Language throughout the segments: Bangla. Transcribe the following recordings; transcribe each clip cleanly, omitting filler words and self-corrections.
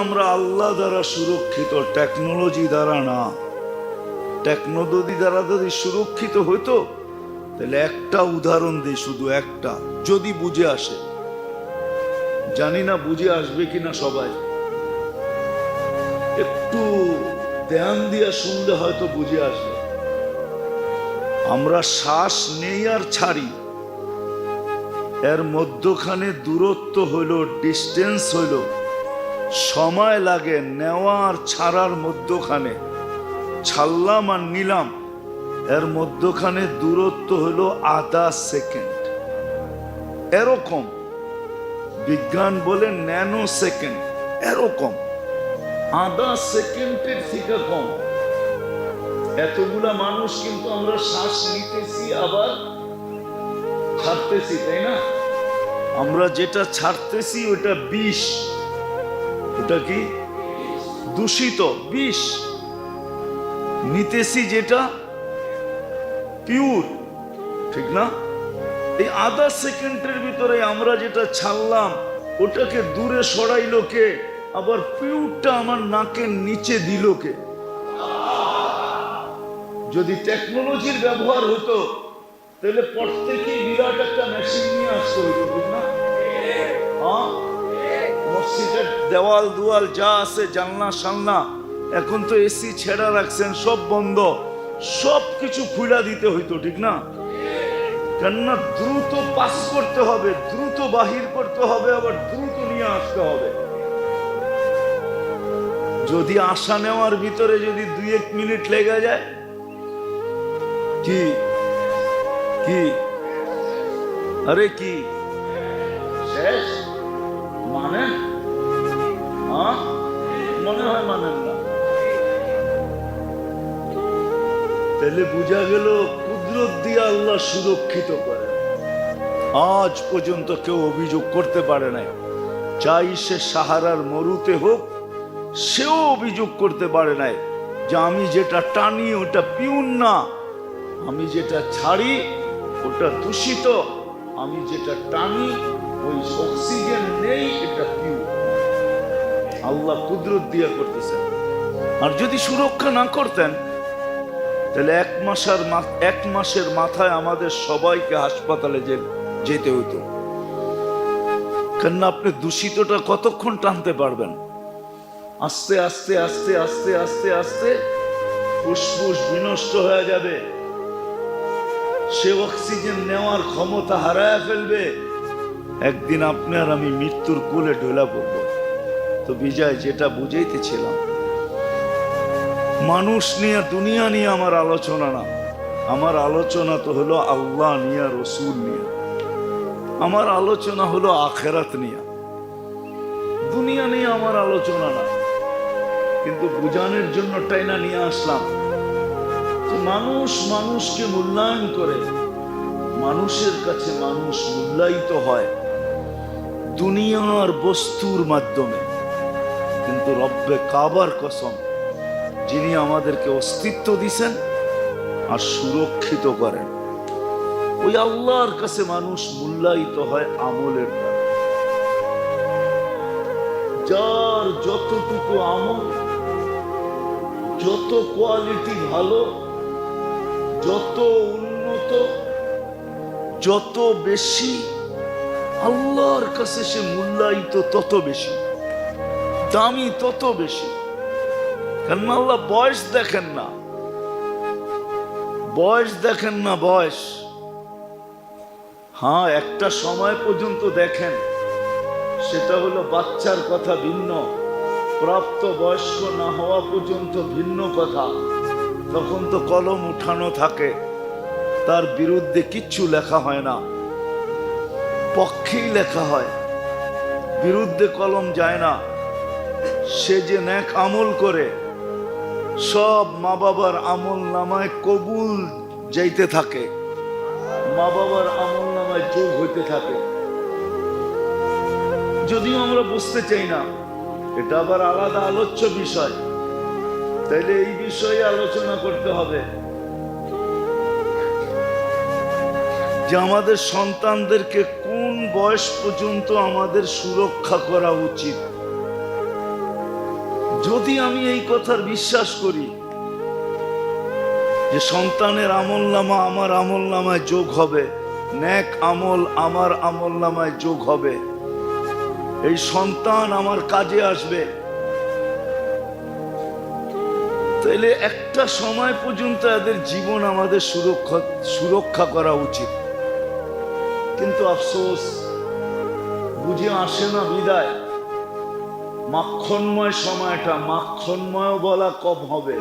আমরা আল্লাহ দ্বারা সুরক্ষিত, টেকনোলজি দ্বারা না। টেকনোলজি দ্বারা যদি সুরক্ষিত হইতো তাহলে একটা উদাহরণ দিই, শুধু একটা, যদি বুঝে আসে, জানি না বুঝে আসবে কিনা, সবাই একটু ধ্যান দিয়ে শুনলে হয়তো বুঝে আসবে। আমরা শ্বাস নেই আর ছাড়ি, এর মধ্যখানে দূরত্ব হইল, ডিস্টেন্স হইল, সময় লাগে নেওয়া আর ছাড়ার মধ্যখানে, ছাড়লাম আর নিলাম, এর মধ্যখানে দূরত্ব হলো আধা সেকেন্ড। এরকম বিজ্ঞান বলে ন্যানো সেকেন্ড, এরকম আধা সেকেন্ডের থেকে কম। এতগুলা মানুষ কিন্তু আমরা শ্বাস নিতেছি আবার ছাড়তেছি, তাই না? আমরা যেটা ছাড়তেছি ওটা বিষ, ওটা কি দূষিত বিষ, নিতেছি যেটা পিওর, ঠিক না? এই আধা সেকেন্ডের ভিতরে আমরা যেটা ছাড়লাম ওটাকে দূরে সরাইলো কে? আবার পিওরটা আমার নাকের নিচে দিল কে? যদি টেকনোলজির ব্যবহার হতো তাহলে প্রত্যেকেই বিরাট একটা মেশিন নিয়ে আসতে হইতো, ঠিক না? মসজিদের দেওয়াল দুয়াল যা আছে, জানলা সালনা, এখন তো এসি ছেড়া রাখছেন, সব বন্ধ, সব কিছু খুলা দিতে হইতো, ঠিক না? কেননা দ্রুত পাস করতে হবে, দ্রুত বাহির করতে হবে, আবার দ্রুত নিয়ে আসতে হবে। যদি আসা নেওয়ার ভিতরে যদি 2-1 মিনিট লেগে যায়, কি কি আরে কি শেষ? মানেন? মনে হয় মানেন না। তাহলে বোঝা গেল কুদরত দিয়ে আল্লাহ সুরক্ষিত করে। আজ পর্যন্ত কেউ অভিযোগ করতে পারে নাই, চাই সে সাহারার মরুতে হোক, সেও অভিযোগ করতে পারে নাই যে আমি যেটা টানি ওটা পিউর না, আমি যেটা ছাড়ি ওটা দূষিত, আমি যেটা টানি ওই অক্সিজেন নেই, এটা পিউর। আল্লাহ কুদরত দিয়া করতেছেন। আর যদি সুরক্ষা না করতেন তাহলে 1 মাসের মাথায় আমাদের সবাইকে হাসপাতালে যেতে হতো। কেননা আপনি দূষিতটা কতক্ষণ টানতে পারবেন? আস্তে আস্তে আস্তে আস্তে আস্তে আস্তে ফুসফুস বিনষ্ট হয়ে যাবে, সে অক্সিজেন নেওয়ার ক্ষমতা হারায় ফেলবে, একদিন আপনি আর আমি মৃত্যুর কোলে ঢোলা পড়ব। তো বিজয়, যেটা বুঝাইতেছিলাম, মানুষ নিয়ে, দুনিয়া নিয়ে আমার আলোচনা না, আমার আলোচনা তো হলো আল্লাহ নিয়ে, রসুল নিয়ে, আমার আলোচনা হলো আখেরাত নিয়ে, দুনিয়া নিয়ে আমার আলোচনা না। কিন্তু বুঝানোর জন্য টাইনা নিয়ে আসলাম যে মানুষ মানুষকে মূল্যায়ন করে, মানুষের কাছে মানুষ মূল্যায়িত হয় দুনিয়ার বস্তুর মাধ্যমে, কিন্তু রব্বে কাবার কসম, যিনি আমাদেরকে অস্তিত্ব দিছেন আর সুরক্ষিত করেন, ওই আল্লাহর কাছে মানুষ মূল্যায়িত হয় আমলের দ্বারা। যার যতটুকু আমল, যত কোয়ালিটি ভালো, যত উন্নত, যত বেশি, আল্লাহর কাছে সে মূল্যায়িত তত বেশি, দামি তত বেশি। কেন আল্লাহ বয়স দেখেন না, বয়স দেখেন না, বয়স হ্যাঁ একটা সময় পর্যন্ত দেখেন, সেটা হলো বাচ্চার কথা ভিন্ন, প্রাপ্ত বয়স্ক না হওয়া পর্যন্ত ভিন্ন কথা। তখন তো কলম উঠানো থাকে, তার বিরুদ্ধে কিচ্ছু লেখা হয় না, পক্ষেই লেখা হয়, বিরুদ্ধে কলম যায় না। সে যে নেক আমল করে সব মা বাবার আমল নামায় কবুল যাইতে থাকে, মা বাবার আমল নামায় যোগ হইতে থাকে। যদিও আমরা বুঝতে চাই না, এটা আবার আলাদা আলোচ্য বিষয়, তাইলে এই বিষয়ে আলোচনা করতে হবে যে আমাদের সন্তানদেরকে কোন বয়স পর্যন্ত আমাদের সুরক্ষা করা উচিত। যদি আমি এই কথার বিশ্বাস করি যে সন্তানের আমলনামা আমার আমলনামায় যোগ হবে, নেক আমল আমার আমলনামায় যোগ হবে, এই সন্তান আমার কাজে আসবে, তাহলে একটা সময় পর্যন্ত এদের জীবন আমাদের সুরক্ষা করা উচিত। কিন্তু আফসোস বুঝে আসে না বিদায় মাখনময় সময়টা, মাখনময় বলা কম হবে,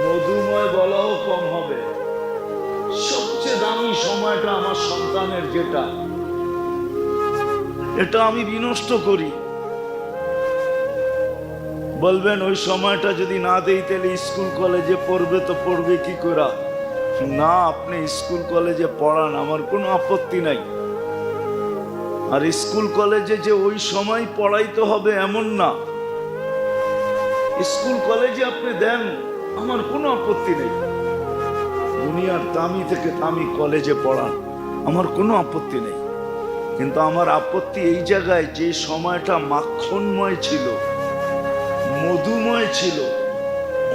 মধুময় বলাও কম হবে। সবচেয়ে দামি সময়টা আমার সন্তানের যেটা, এটা আমি বিনষ্ট করি। বলবেন ওই সময়টা যদি না দেই তাহলে স্কুল কলেজে পড়বে, তো পড়বে কি করে? না, আপনি স্কুল কলেজে পড়ান, আমার কোনো আপত্তি নাই। আর স্কুল কলেজে যে ওই সময় পড়াইতে হবে এমন না, স্কুল কলেজে আপনি দেন, আমার কোনো আপত্তি নেই। দুনিয়ার দামি থেকে দামি কলেজে পড়ান, আমার কোনো আপত্তি নেই। কিন্তু আমার আপত্তি এই জায়গায় যে সময়টা মাখনময় ছিল, মধুময় ছিল,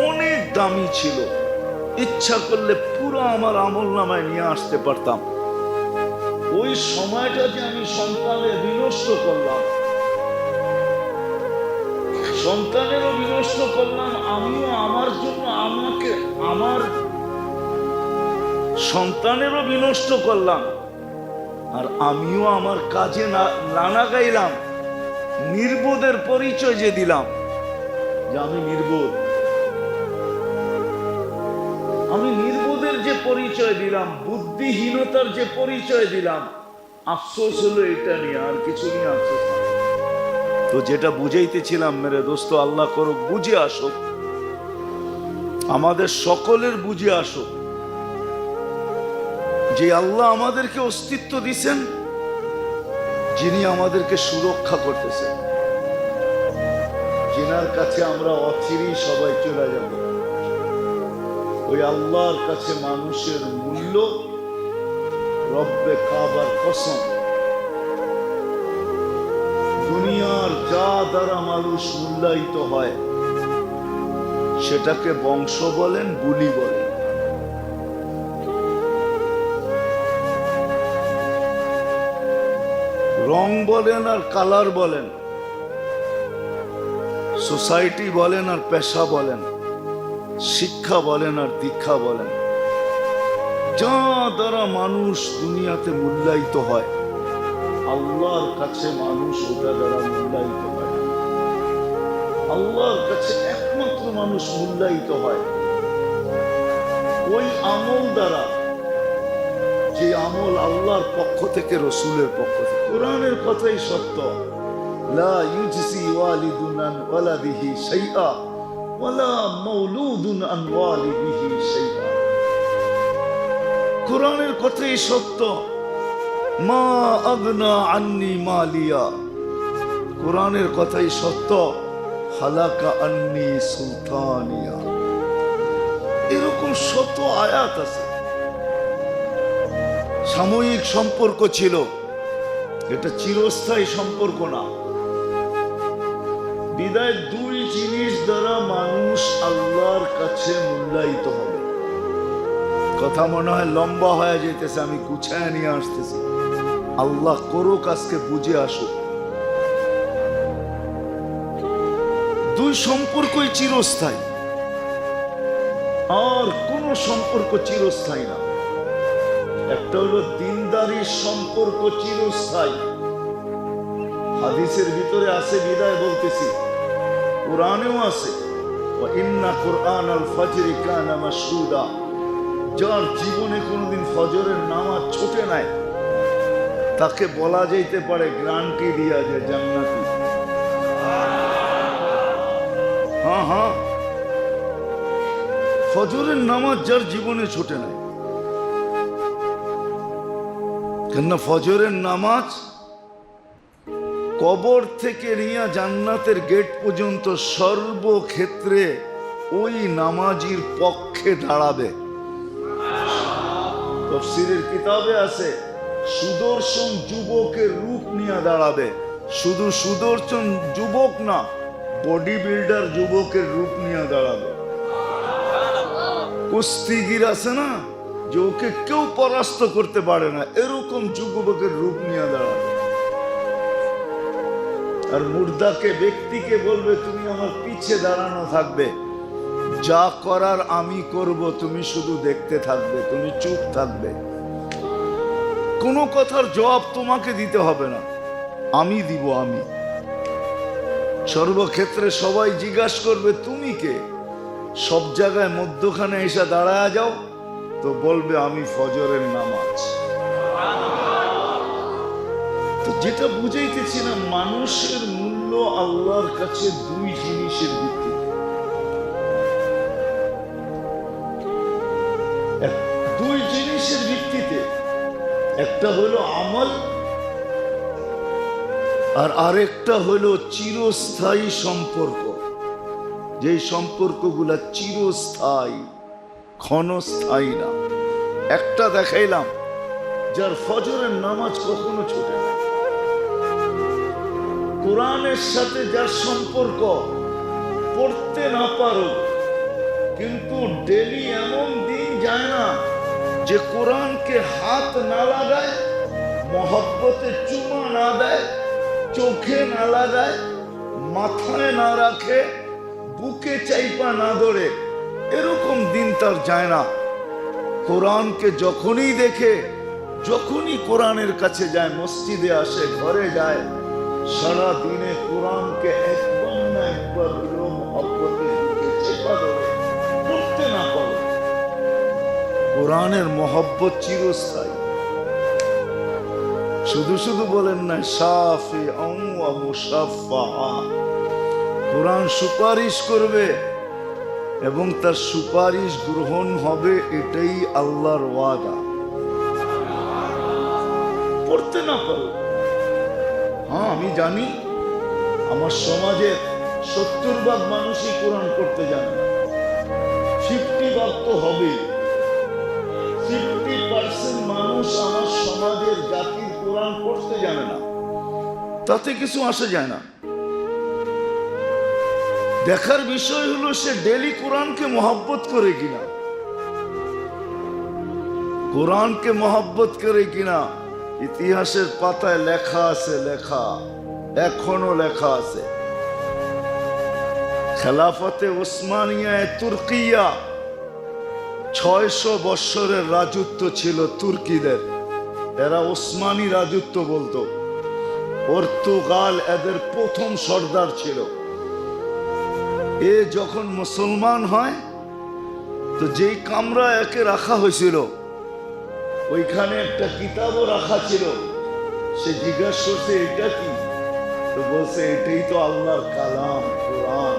অনেক দামি ছিল, ইচ্ছা করলে পুরো আমার আমলনামায় নিয়ে আসতে পারতাম, ওই সময়টা যে আমি সন্তানের বিনষ্ট করলাম, সন্তানেরও বিনষ্ট করলাম, আমিও আমার জন্য আমার সন্তানেরও বিনষ্ট করলাম, আর আমিও আমার কাজে না গাইলাম। নির্বোধের পরিচয় যে দিলাম যে আমি নির্বোধ, আমি নির্বোধের যে পরিচয় দিলাম, বুদ্ধিহীনতার যে পরিচয় দিলাম, আফসোস হলো এটা নিয়ে, আর কিছু নিয়ে আফসোস না। তো যেটা বুঝাইতেছিলাম মেরে দোস্ত, আল্লাহ করুক বুঝে আসুক, আমাদের সকলের বুঝে আসুক যে আল্লাহ আমাদেরকে অস্তিত্ব দিছেন, যিনি আমাদেরকে সুরক্ষা করতেছেন, যিনার কাছে আমরা অচিরেই সবাই চলে যাব। ওই আল্লাহর কাছে মানুষের মূল্য, রব্বে কাবার কসম, দুনিয়ার যা দ্বারা মানুষ মূল্যায়িত হয় সেটাকে বংশ বলেন, বুলি বলেন, রং বলেন আর কালার বলেন, সোসাইটি বলেন আর পেশা বলেন, শিক্ষা বলেন আর দীক্ষা বলেন, যা দ্বারা মানুষ দুনিয়াতে মূল্যায়িত হয়, আল্লাহর কাছে মানুষ ওটা দ্বারা মূল্যায়িত হয়। আল্লাহর কাছে একমাত্র মানুষ মূল্যায়িত হয় ওই আমল দ্বারা, যে আমল আল্লাহর পক্ষ থেকে, রসুলের পক্ষ থেকে। কোরআনের কথাই সত্য, লা ইউজসি ওয়ালিদুন আন ওয়ালাদিহি শাইআ ওয়ালা মাউলুদুন আন ওয়ালিদিহি শাইআ। কোরআনের কথাই সত্য, মা আগনা আন্নি মালিয়া। কোরআনের কথাই সত্য, হালাকা আন্নি সুলতানিয়া। এরকম শত আয়াত আছে। সাময়িক সম্পর্ক ছিল, এটা চিরস্থায়ী সম্পর্ক না। বিদায় দুই জিনিস দ্বারা মানুষ আল্লাহর কাছে মূল্যায়িত হবে। কথা মনে হয় লম্বা হয়ে যেতেছে, আমি গুছায় নিয়ে আসতেছি। আল্লাহ করুক আজকে বুঝে আসুক। দুই সম্পর্কই চিরস্থায়ী, আর কোন সম্পর্ক চিরস্থায়ী না। একটা হলো দিনদারির সম্পর্ক, চিরস্থায়ী। হাদিসের ভিতরে আছে, বিদায় বলতেছি, কোরআনেও আছে, ওয়া ইন্না কুরআনাল ফাজরি কানা মাশহুদা। যার জীবনে কোনোদিন ফজরের নামাজ ছোটে নাই, তাকে বলা যাইতে পারে গ্যারান্টি দিয়া যে জান্নাতি। হ্যাঁ হ্যাঁ, ফজরের নামাজ যার জীবনে ছোটে নাই, কেননা ফজরের নামাজ কবর থেকে নিয়ে জান্নাতের গেট পর্যন্ত সর্বক্ষেত্রে ওই নামাজির পক্ষে দাঁড়াবে। তাফসীরের কিতাবে আছে, সুদর্শন যুবকের রূপ নিয়ে দাঁড়াবে। শুধু সুদর্শন যুবক না, বডি বিল্ডার যুবকের রূপ নিয়ে দাঁড়াবে। কুস্তিগির আছে না, যে ওকে কেউ পরাস্ত করতে পারে না, এরকম যুবকের রূপ নিয়ে দাঁড়াবে। আর মুর্দাকে, ব্যক্তিকে বলবে তুমি আমার পিছে দাঁড়ানো থাকবে, যা করার আমি করব, তুমি শুধু দেখতে থাকবে, তুমি চুপ থাকবে, কোনো কথার জবাব তোমাকে দিতে হবে না, আমি দিব। আমি সর্বক্ষেত্রে সবাই জিজ্ঞাসা করবে তুমি কে, সব জায়গায় মধ্যখানে এসে দাঁড়ায় যাও তো বলবে আমি ফজরের নামাজ। তো যেটা বুঝাইতেছি না, মানুষের মূল্য আল্লাহর কাছে দুই জিনিসের ভিত্তিতে। দুই জিনিসের ভিত্তিতে, একটা হলো আমল, আর আরেকটা হলো চিরস্থায়ী সম্পর্ক। যে সম্পর্কগুলা চিরস্থায়ী, ক্ষণস্থায়ী না। একটা দেখাইলাম, যার ফজরের নামাজ কখনো ছোটে না, কোরআনের সাথে যার সম্পর্ক, পড়তে না পারো কিন্তু ডেলি এমন দিন যায় না যে কোরআনকে হাত না লাগায়, মহব্বতে চুমা না দেয়, চোখে না লাগায়, মাথায় না রাখে, বুকে চাইপা না ধরে, এরকম দিন তার যায় না। কোরআনকে যখনই দেখে, যখনই কোরআনের কাছে যায়, মসজিদে আসে, ঘরে যায়, সারা দিনে কোরআনকে একবার না একবার হলেও মহব্বতে বুকে চেপা ধরে, পড়তে না পারে। কোরআনের মহব্বত চিরস্থায়ী। শুধু শুধু বলেন না শাফিআন ওয়া মুশাফফা, কোরআন সুপারিশ করবে এবং তার সুপারিশ গ্রহণ হবে, এটাই আল্লাহর ওয়াদা। পড়তে না পারো, হ্যাঁ আমি জানি আমার সমাজের 70% মানুষই কোরআন পড়তে জানে না, 50% তো হবে। 50% মানুষ আমার সমাজের জাতির কোরআন পড়তে জানে না, তাতে কিছু আসে যায় না। দেখার বিষয় হলো সে ডেলি কোরআনকে মহব্বত করে কিনা, কোরআনকে মহব্বত করে কিনা। ইতিহাসের পাতায় লেখা আছে, লেখা এখনো লেখা আছে, খেলাফতে ওসমানিয়ায় তুর্কিয়া 600 বৎসরের রাজত্ব ছিল তুর্কিদের, এরা ওসমানী রাজত্ব বলতো। পর্তুগাল এদের প্রথম সর্দার ছিল। এ যখন মুসলমান হয় তো যেই কামরা একে রাখা হয়েছিল, ওইখানে একটা কিতাবও রাখা ছিল। সে জিজ্ঞাসা করছে এটা কি, তো বলছে এটাই তো আল্লাহর কালাম কোরআন।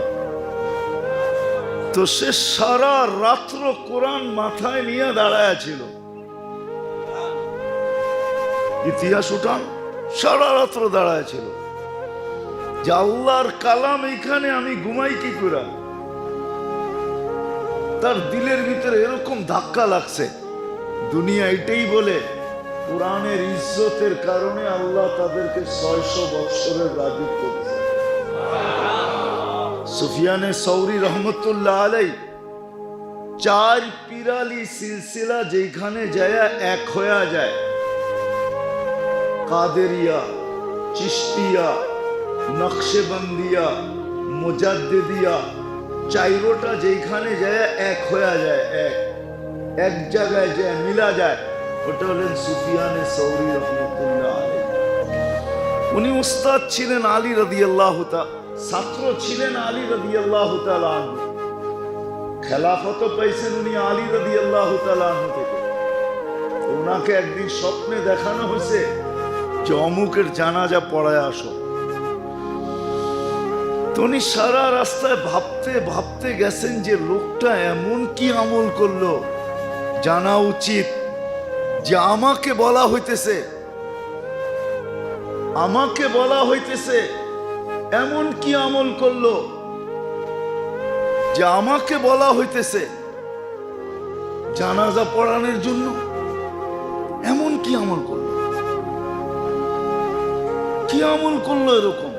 তো সে সারা রাত্র কোরআন মাথায় নিয়ে দাঁড়ায় ছিল। ইতিহাস উঠান, সারা রাত্র দাঁড়ায় ছিল যে আল্লাহর কালাম এইখানে আমি ঘুমাই কি করে। তার দিলের ভিতরে এরকম ধাক্কা লাগছে, দুনিয়া এটাই বলে কোরআনের ইজ্জতের কারণে আল্লাহ তাদেরকে 600 বৎসরের রাজত্ব দিয়েছে। সুফিয়ানে সৌরি রহমতুল্লাহ আলাইহি 4 পিরালি সিলসিলা যেখানে যায় এক হয়ে যায়, কাদেরিয়া, চিশতিয়া, নকশবন্দিয়া, মুজাদ্দিদিয়া, 4টা যেখানে যায় এক হয়ে যায়, এক জায়গায় যায় মিলা যায়, ওটা হলেন সুফিয়ানে সৌরি রহমতুল্লাহ আলাইহি। উনি উস্তাদ ছিলেন আলী রাদিয়াল্লাহু তাআলা, ছাত্র ছিলেন আলী রাদিয়াল্লাহু তাআলা আনহু। খেলাফত পাইছেন উনি আলী রাদিয়াল্লাহু তাআলা আনহু থেকে। ওনাকে একদিন স্বপ্নে দেখানো হয়েছে যে অমুকের জানাজা পড়ায় আসো। তো উনি সারা রাস্তায় ভাবতে ভাবতে গেছেন যে লোকটা এমন কি আমল করলো, জানা উচিত যে আমাকে বলা হইতেছে এমন কি আমল করলো, যে আমাকে বলা হইতেছে জানাজা পড়ানোর জন্য, এমন কি আমল করলো, কি আমল করলো এরকম।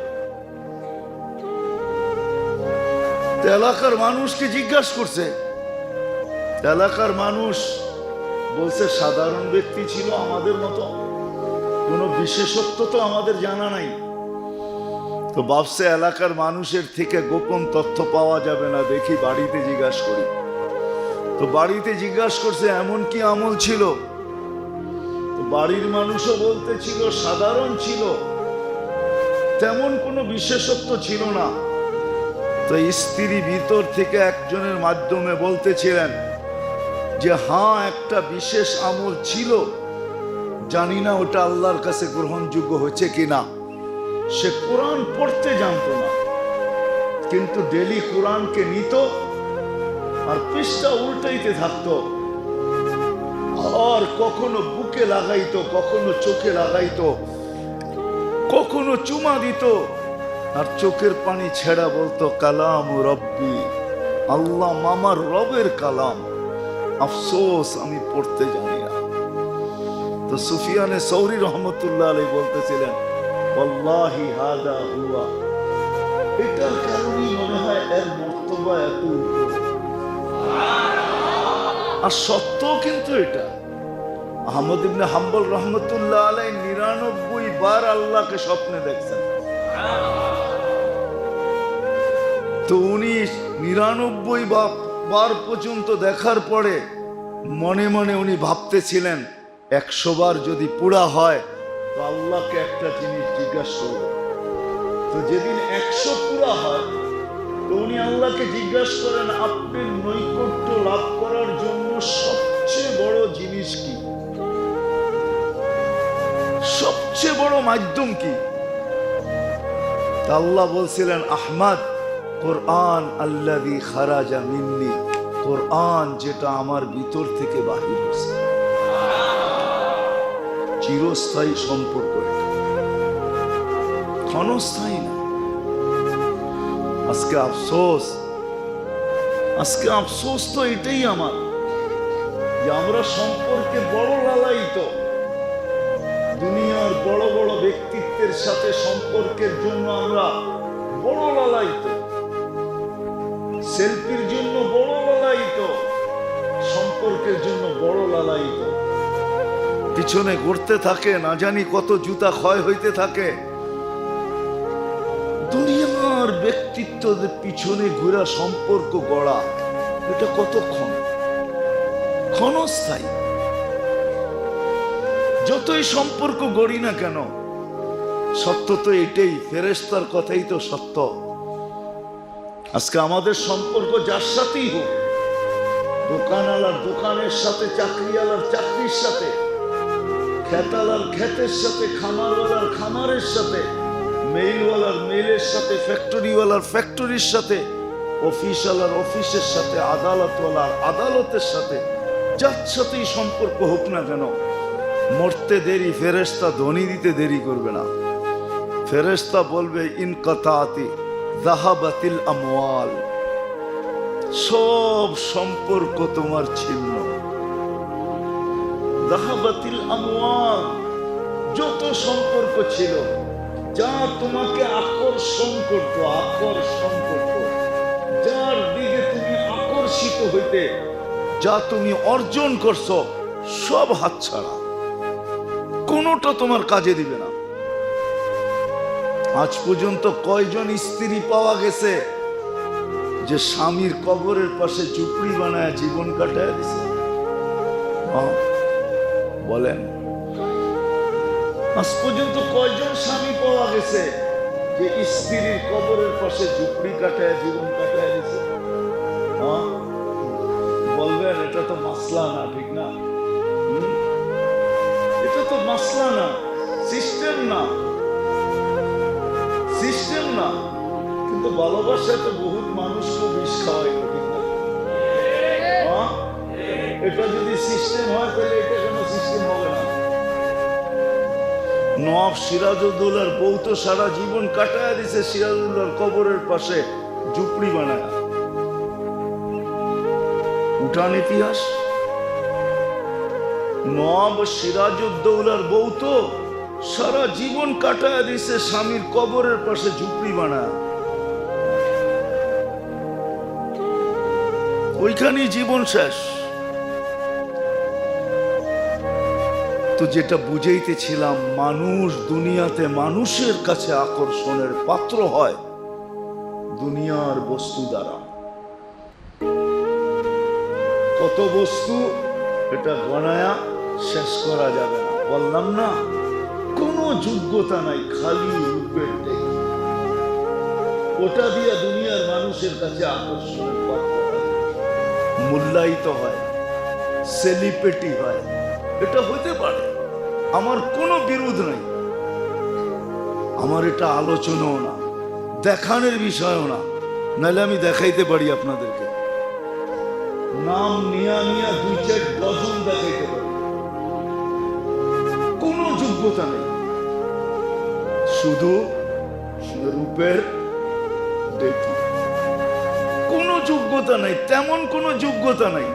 এলাকার মানুষকে জিজ্ঞাসা করছে, এলাকার মানুষ বলছে সাধারণ ব্যক্তি ছিল আমাদের মতো, কোনো বিশেষত্ব তো আমাদের জানা নাই। তো ভাবছে এলাকার মানুষের থেকে গোপন তথ্য পাওয়া যাবে না, দেখি বাড়িতে জিজ্ঞাসা করি। তো বাড়িতে জিজ্ঞাসা করছে এমন কি আমল ছিল। তো বাড়ির মানুষও বলতেছিল সাধারণ ছিল, তেমন কোনো বিশেষত্ব ছিল না। তো স্ত্রী ভিতর থেকে একজনের মাধ্যমে বলতেছিলেন যে হ্যাঁ একটা বিশেষ আমল ছিল, জানি না ওটা আল্লাহর কাছে গ্রহণযোগ্য হচ্ছে কিনা। সে কোরআন পড়তে জানতো না, কিন্তু ডেলি কোরআনকে নিত আর পৃষ্ঠা উল্টাইতে থাকতো, আর কখনো বুকে লাগাইতো, কখনো চোখে লাগাইতো, কখনো চুমা দিত, আর চোখের পানি ছেড়া বলতো কালাম রব্বি, আল্লাহ মামার রবের কালাম, আফসোস আমি পড়তে জানি না। তো সুফিয়ানে সৌরি রহমতুল্লাহ আলাইহি বলতেছিলেন ওয়াল্লাহি হাদা হুয়া, এটার কারণেই মনে হয় এর মর্তবা এত উপরে। আর সত্য কিন্তু এটা। আহমদ ইবনে হাম্বল রহমতুল্লাহ আলাইহি 99 বার আল্লাহকে স্বপ্নে দেখছেন। তো উনি 99 বার পর্যন্ত দেখার পরে মনে মনে উনি ভাবতেছিলেন 100 বার যদি পুরা হয় তো আল্লাহকে একটা জিনিস জিজ্ঞাসা করব। তো যেদিন 100 পুরা হয় তো উনি আল্লাহকে জিজ্ঞাসা করেন আপনার নৈকট্য লাভ করার জন্য সবচেয়ে বড় জিনিস কি, সবচেয়ে বড় মাধ্যম কি? আল্লাহ বলছিলেন আহমদ কোরআন আল্লাযী খারাজা মিন্নি, কোরআন যেটা আমার ভিতর থেকে বাহির হয়েছে। চিরস্থায়ী সম্পর্ক, ক্ষণস্থায়ী না। আজকে আফসোস তো এটাই আমার, যে আমরা সম্পর্কে বড় লালায়িত, দুনিয়ার বড় বড় ব্যক্তিত্বের সাথে সম্পর্কের জন্য আমরা বড় লালায়িত, সেলফির জন্য বড় লালায়িত, সম্পর্কের জন্য বড় লালায়িত। পিছনে ঘুরতে থাকে, না জানি কত জুতা ক্ষয় হইতে থাকে। দুনিয়ার ব্যক্তিত্বদের পিছনে ঘুরা সম্পর্ক গড়া, এটা কতক্ষণ? ক্ষণস্থায়ী। যতই সম্পর্ক গড়ি না কেন, সত্য তো এটাই, ফেরেশতার কথাই তো সত্য। আজকে আমাদের সম্পর্ক যার সাথেই হোক, দোকানওয়ালার দোকানের সাথে, চাকরিওয়ালার চাকরির সাথে, খেতালার খেতের সাথে, খামারওয়ালার খামারের সাথে, মেইলওয়ালার মেইলের সাথে, ফ্যাক্টরিওয়ালার ফ্যাক্টরির সাথে, অফিসওয়ালার অফিসের সাথে, আদালতওয়ালার আদালতের সাথে, যার সাথেই সম্পর্ক হোক না কেন, মরতে দেরি, ফেরেশতা ধ্বনি দিতে দেরি করবে না। ফেরেশতা বলবে ইনকাতাতি যাহাবাতিল আমওয়াল, সব সম্পর্ক তোমার ছিন্ন। যাহাবাতিল আমওয়াল, যত সম্পর্ক ছিল, যা তোমাকে আকর্ষণ করত, যার দিকে তুমি আকর্ষিত হইতে, যা তুমি অর্জন করছো, সব হাতছাড়া, কোনোটা তোমার কাজে দিবে না। আজ পর্যন্ত কয়জন স্ত্রী পাওয়া গেছে যে স্বামীর কবরের পাশে ঝুপড়ি বানায় জীবন কাটায় দিছে? বলেন, আজ পর্যন্ত কয়জন স্বামী পাওয়া গেছে যে স্ত্রীর কবরের পাশে ঝুপড়ি কাটায় জীবন কাটায় দিছে? বলবেন এটা তো মাসলা না, ঠিক না? এটা তো মাসলা না, সিস্টেম না, সিস্টেম না। কিন্তু ভালোবাসায় তো বহুত মানুষকে বিষ খাওয়াই, ঠিক না? এটা যদি সিস্টেম হয় তাহলে এটা কেন সিস্টেম হবে না? নবাব সিরাজউদ্দৌলার বউ তো সারা জীবন কাটায় দিছে সিরাজউদ্দৌলার কবরের পাশে ঝুপড়ি বানায়। উঠান ইতিহাস, নবাব সিরাজউদ্দৌলার বউ তো সারা জীবন কাটায় দিছে স্বামীর কবরের পাশে ঝুপড়ি বানায়। ওইখানেই জীবন শেষ। তো যেটা বুঝাইতেছিলাম, মানুষ দুনিয়াতে মানুষের কাছে আকর্ষণের পাত্র হয় দুনিয়ার বস্তু দ্বারা। কত বস্তু এটা গণায়া শেষ করা যাবে না। বললাম না, কোনো যোগ্যতা নাই, খালি রূপের টেক। ওটা দিয়ে দুনিয়ার মানুষের কাছে আকর্ষণের পাত্র হয়, মূল্যায়িত হয়, সেলিব্রিটি হয়। এটা হতে পারে, আমার কোনো বিরোধ নাই। আমার এটা আলোচনাও না, দেখানোর বিষয়ও না। নাহলে আমি দেখাইতে পারি আপনাদেরকে, নাম নিয়া নিয়া 2-4 ডজন দেখাইতে পারি। কোনো যোগ্যতা নেই, শুধু রূপের দেখি। কোনো যোগ্যতা নাই, তেমন কোনো যোগ্যতা নাই।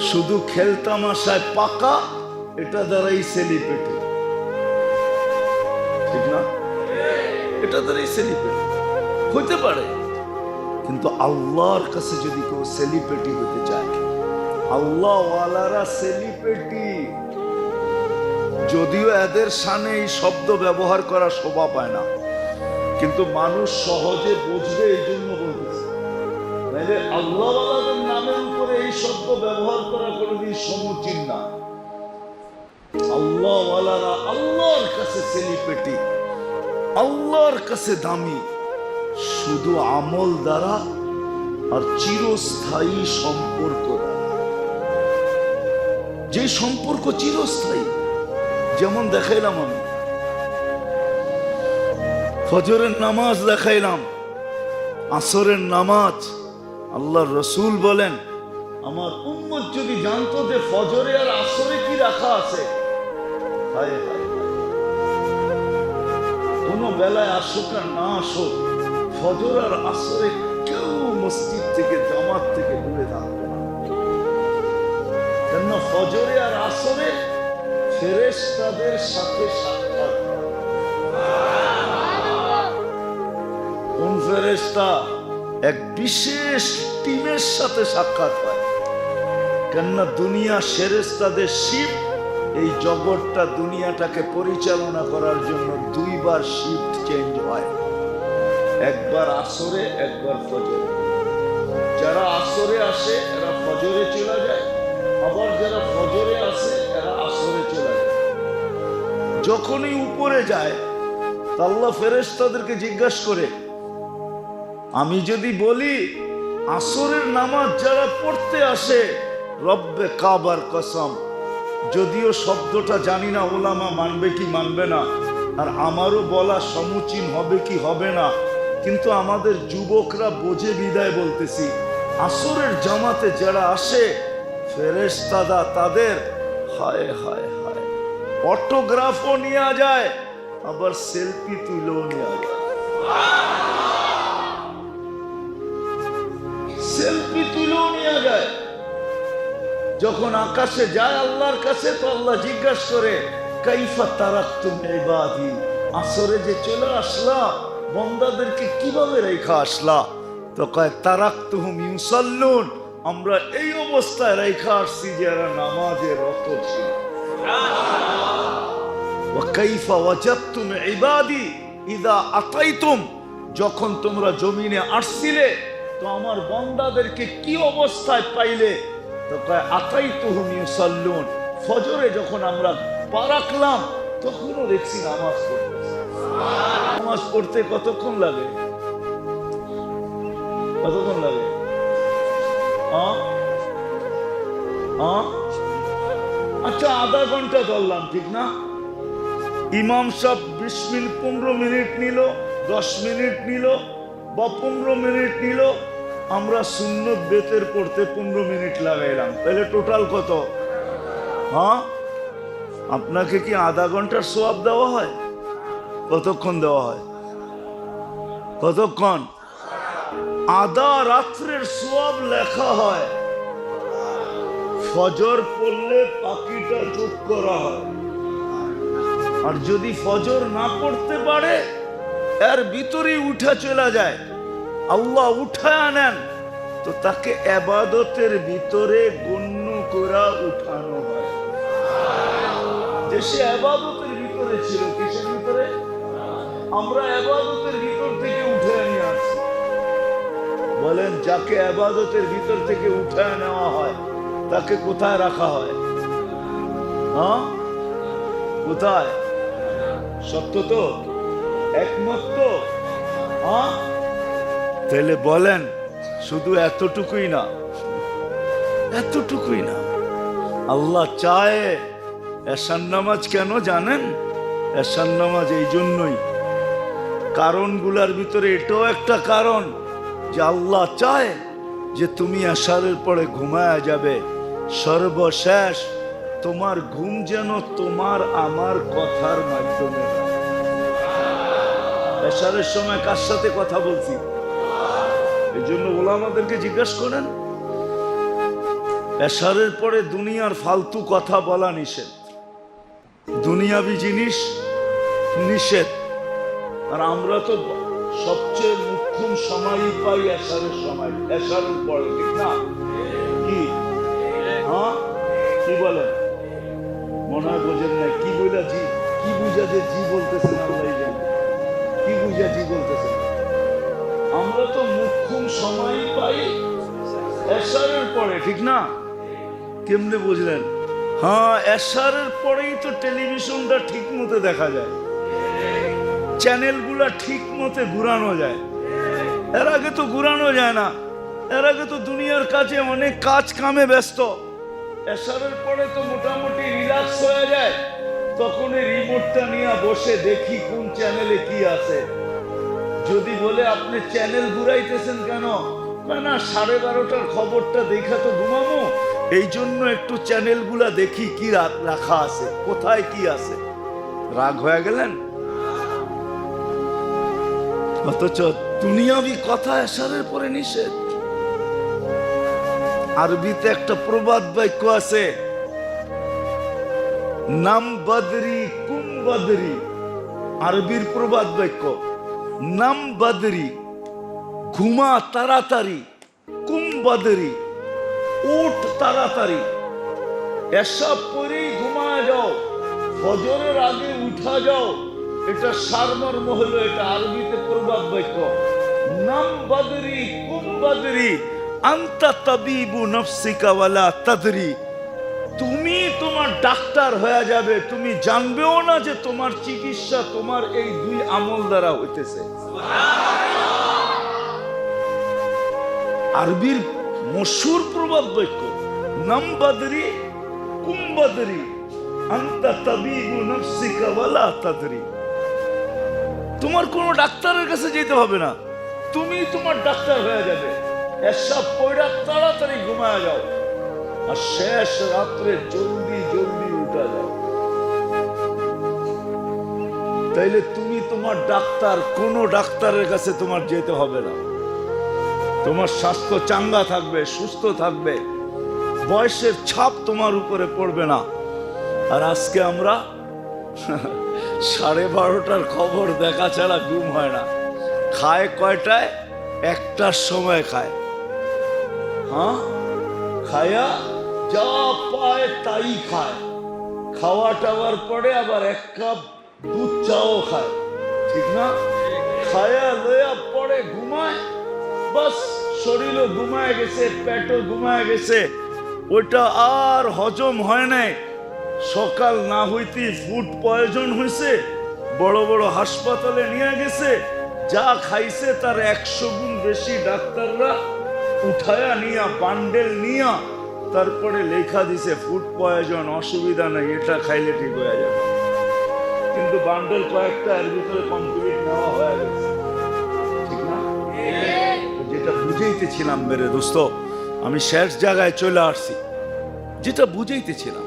শুধু খেলতামাশায় পাকা, এটা দ্বারাই সেলিব্রিটি, ঠিক না? এটা দ্বারাই সেলিব্রিটি হতে পারে। কিন্তু আল্লাহর কাছে যদি কেউ সেলিব্রিটি হতে চায়, আল্লাহ ওয়ালারা সেলিব্রিটি। যদিও এদের সামনে এই শব্দ ব্যবহার করা শোভা পায় না, কিন্তু মানুষ সহজে বুঝবে এই জন্য বলতেছে। নাইলে আল্লাহ ওয়ালাদের নামের উপরে এই শব্দ ব্যবহার করা কোনোদিন সমুচিত না। আল্লাহ ওয়ালারা আল্লাহর কাছে সেলিব্রিটি, আল্লাহর কাছে দামি, শুধু আমল দ্বারা আর চিরস্থায়ী সম্পর্ক দ্বারা। যে সম্পর্ক চিরস্থায়ী, যেমন দেখাইলাম আমি ফজরের নামাজ দেখাইলাম, আসরের নামাজ। আল্লাহর রসুল বলেন, আমার উম্মত যদি জানতো যে ফজরে আর আসরে কি রাখা আছে, হায় হায়, কোন বেলায় আসুক আর না আসুক, ফজর আর আসরে কেউ মসজিদ থেকে জামাত থেকে দূরে থাকবে না। কেন? ফজরে আর আসরে ফেরেশতাদের সাথে সাক্ষাৎ। কোন ফেরেশতা? এক বিশেষ টিমের সাথে সাক্ষাৎ হয়। কেননা দুনিয়া ফেরেশতাদের শিফট, এই জগৎটা দুনিয়াটাকে পরিচালনা করার জন্য 2 বার শিফট চেঞ্জ হয়, একবার আসরে, একবার ফজরে। যারা আসরে আসে এরা ফজরে চলে যায়, আবার যারা ফজরে আসে এরা আসরে চলে যায়। যখনই উপরে যায় আল্লাহ ফেরেশতাদেরকে জিজ্ঞাসা করে, আমি যদি বলি আসরের নামাজ যারা পড়তে আসে, রব্বে কাবার কসম, যদিও শব্দটা জানি না ওলামা মানবে কি মানবে না, আর আমারও বলা সমুচীন হবে কি হবে না, কিন্তু আমাদের যুবকরা বোঝে বিদায় বলতেছি, আসরের জামাতে যারা আসে ফেরেশতারা তাদের হায় হায় হায় অটোগ্রাফও নেওয়া যায়, আবার সেলফি তুলেও নেওয়া যায়। সেলফি তুলেও নেওয়া যায়। যখন আকাশে যায় আল্লাহর কাছে, তো আল্লাহ জিজ্ঞাসা করে, কাইফা তারাকতুম ইবাদি, আসরে যে চলে আসলা বান্দাদেরকে কিভাবে রেখা আসলা? তো কয় তারাকতুহুম ইউসাল্লুন, আমরা এই অবস্থায় রেখা আসছি যে এরা নামাজে রত ছিল। ওয়া কাইফা ওয়াজাদতুম ইবাদি ইযা আতাইতুম, যখন তোমরা জমিনে আসছিলে তো আমার বান্দাদেরকে কি অবস্থায় পাইলে? তো কয় আতাইতুহুম ইউসাল্লুন, ফজরে যখন আমরা পা রাখলাম তখনও দেখছি নামাজ পড়তেছে। নামাজ পড়তে কতক্ষণ লাগে? কতক্ষণ লাগে? আচ্ছা, আধা ঘন্টা ধরলাম, ঠিক না? ইমাম সাহেব 20 মিনিট 15 মিনিট নিল, 10 মিনিট নিল বা 15 মিনিট নিল, আমরা সুন্নত বেতের পড়তে 15 মিনিট লাগাইলাম, তাহলে টোটাল কত? আপনাকে কি আধা ঘন্টার সোয়াব দেওয়া হয়? কতক্ষণ দেওয়া হয়? কতক্ষণ? আধা রাত্রের সোয়াব লেখা হয়। ফজর পড়লে বাকিটা যোগ করা হয়। আর যদি ফজর না পড়তে পারে এর ভিতরেই উঠা চলে যায়, আল্লাহ উঠায় আনেন তো তাকে ইবাদতের ভিতরে গণ্য করা উঠানো হয়। যে সে ইবাদতের ভিতরে ছিল, কিসের ভিতরে? আমরা ইবাদতের ভিতর থেকে উঠে নিয়ে আসছি। বলেন, যাকে ইবাদতের ভিতর থেকে উঠায় নেওয়া হয় তাকে কোথায় রাখা হয়? হ্যাঁ, কোথায়? সত্য তো, একমত তো? হ্যাঁ, তাহলে বলেন, শুধু এতটুকুই না, এতটুকুই না, আল্লাহ চায় এশার নামাজ কেন জানেন? এশার নামাজ এই জন্যই, কারণগুলার ভিতরে এটাও একটা কারণ যে আল্লাহ চায় যে তুমি এশারের পরে ঘুমায়া যাবে, সর্বশেষ তোমার ঘুম যেন তোমার আমার কথার মাধ্যমে। এশারের সময় কার সাথে কথা বলছি? এই জন্য ওলামাদেরকে জিজ্ঞাসা করেন, এশারের পরে দুনিয়ার ফালতু কথা বলা নিষেধ, দুনিয়াবি জিনিস নিষেধ। আর আমরা তো সবচেয়ে মুখ্যম সময়ই পাই এশারের সময়, এশারের পরে, ঠিক না? কি হ্যাঁ, কি বলেন? মনে হয় বোঝেন না। কি বুঝা জি, কি বুঝা যে জি বলতেছেন? আল্লাহ জানে কি বুঝা জি বলতেছেন। আমরা তো মুখ্যম সময়ই পাই এশারের পরে, ঠিক না? কেমনে বুঝলেন? হ্যাঁ, এশারের পরেই তো টেলিভিশনটা ঠিক মতো দেখা যায়, চ্যানেলগুলা ঠিক মতো ঘুরানো যায়। এর আগে তো ঘুরানো যায় না, এর আগে তো দুনিয়ার কাছে অনেক কাজ কামে ব্যস্ত। এশারের পরে তো মোটামুটি রিল্যাক্স হয়ে যায়, তখন এই রিমোটটা নিয়ে বসে দেখি কোন চ্যানেলে কি আছে। যদি বলে আপনি চ্যানেল ঘুরাইতেছেন কেন? না, 12:30টার খবরটা দেখা তো ঘুমাবো, এই জন্য একটু চ্যানেলগুলা দেখি কি রাখা আছে, কোথায় কি আছে। রাগ হয়ে গেলেন? অথচ দুনিয়াবি কথা এশারের পরে নিষেধ। আরবিতে একটা প্রবাদ বাক্য আছে, নাম বদরি কুম বদরি। আরবির প্রবাদ বাক্য, নাম বদরি, ঘুমা তাড়াতাড়ি, কুম বদরি, উঠ তাড়াতাড়ি। এসব পরেই ঘুমায় যাও, ফজরের আগে উঠা যাও। এটা সারমর্ম হলো, এটা আরবিতে প্রবাদ বাক্য। নাম বদরি কুম বদরি আনতা তাবিবু নফসিকা ওয়ালা তাদরি। তুমি তোমার ডাক্তার হয়ে যাবে, তুমি জানবেও না যে তোমার চিকিৎসা তোমার এই দুই আমল দ্বারা হইতেছে। আরবির মশহুর প্রবাদ বাক্য, নাম বদরি কুম বদরি আনতা তাবিবু নফসিকা ওয়ালা তাদরি। তোমার কোনো ডাক্তারের কাছে যেতে হবে না, তুমি তোমার ডাক্তার হয়ে যাবে। এসব পয়রা তাড়াতাড়ি ঘুমায় যাও, আর শেষ রাত্রে জলদি জলদি উঠা যাও। তাইলে তুমি তোমার ডাক্তার, কোন ডাক্তারের কাছে তোমার যেতে হবে না। তোমার স্বাস্থ্য চাঙ্গা থাকবে, সুস্থ থাকবে, বয়সের ছাপ তোমার উপরে পড়বে না। আর আজকে আমরা 12:30টার খবর দেখা ছাড়া ঘুম হয় না। খায় কয়টায়? 1টার সময় খায়। হ্যাঁ, খায়া যা পায় তাই খায়। খাওয়া টাওয়ার পরে আবার 1 কাপ দুধ চাও খায়, ঠিক না? খায়া লয়া পরে ঘুমায়, বাস শরীরও ঘুমায় গেছে, পেটও ঘুমায় গেছে, ওইটা আর হজম হয় নাই। সকাল না হইতেই ফুড পয়জন হয়েছে, বড় বড় হাসপাতালে নিয়ে গেছে। যা খাইছে তার 100 গুণ বেশি ডাক্তাররা উঠায়া নিয়া বান্ডেল নিয়া তারপরে লেখা দিছে ফুড পয়জন, অসুবিধা নাই, এটা খাইলে ঠিক হয়ে যাবে। কিন্তু বান্ডেল কয়েকটা এর ভিতরে কমপ্লিট নেওয়া হয়ে গেছে, ঠিক না? যেটা বুঝাইতেছিলাম মেরে দোস্ত, আমি শেষ জায়গায় চলে আসছি, যেটা বুঝাইতেছিলাম,